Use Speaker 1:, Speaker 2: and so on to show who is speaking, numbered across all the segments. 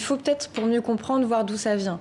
Speaker 1: faut peut-être, pour mieux comprendre, voir d'où ça vient.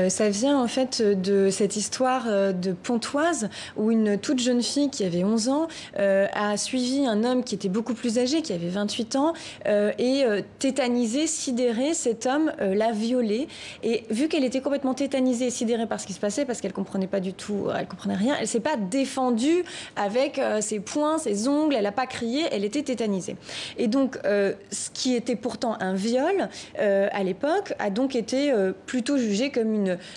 Speaker 1: Ça vient en fait de cette histoire de Pontoise, où une toute jeune fille qui avait 11 ans a suivi un homme qui était beaucoup plus âgé, qui avait 28 ans, et tétanisé, sidéré, cet homme l'a violée. Et vu qu'elle était complètement tétanisée et sidérée par ce qui se passait, parce qu'elle comprenait pas du tout, elle comprenait rien, elle s'est pas défendue avec ses poings, ses ongles, elle n'a pas crié, elle était tétanisée. Et donc, ce qui était pourtant un viol, à l'époque, a donc été plutôt jugé comme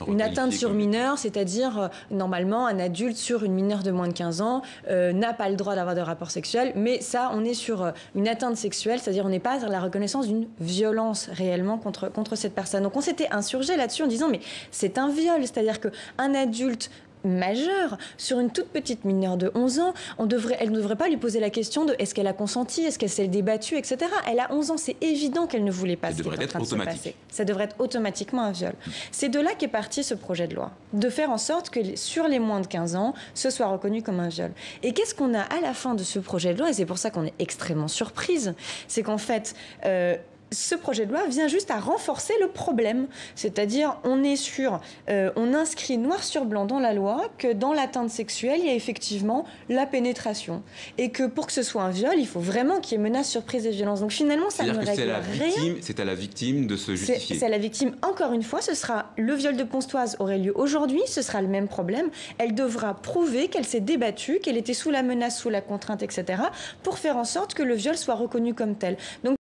Speaker 1: une atteinte sur mineur, c'est-à-dire, normalement, un adulte sur une mineure de moins de 15 ans n'a pas le droit d'avoir de rapports sexuels, mais ça, on est sur une atteinte sexuelle, c'est-à-dire on n'est pas sur la reconnaissance d'une violence réellement contre cette personne. Donc on s'était insurgé là-dessus en disant, mais c'est un viol, c'est-à-dire qu'un adulte majeure sur une toute petite mineure de 11 ans, elle ne devrait pas lui poser la question de est-ce qu'elle a consenti, est-ce qu'elle s'est débattue, etc. Elle a 11 ans, c'est évident qu'elle ne voulait pas ce qui est en train de se passer. Ça devrait être automatiquement un viol. C'est de là qu'est parti ce projet de loi, de faire en sorte que sur les moins de 15 ans, ce soit reconnu comme un viol. Et qu'est-ce qu'on a à la fin de ce projet de loi, et c'est pour ça qu'on est extrêmement surprise, c'est qu'en fait, ce projet de loi vient juste à renforcer le problème. C'est-à-dire, on inscrit noir sur blanc dans la loi que dans l'atteinte sexuelle, il y a effectivement la pénétration. Et que pour que ce soit un viol, il faut vraiment qu'il y ait menace, surprise et violence. Donc finalement, ça ne règle rien.
Speaker 2: C'est à la victime de se justifier.
Speaker 1: C'est à la victime. Encore une fois, le viol de Pontoise aurait lieu aujourd'hui, ce sera le même problème. Elle devra prouver qu'elle s'est débattue, qu'elle était sous la menace, sous la contrainte, etc., pour faire en sorte que le viol soit reconnu comme tel. Donc,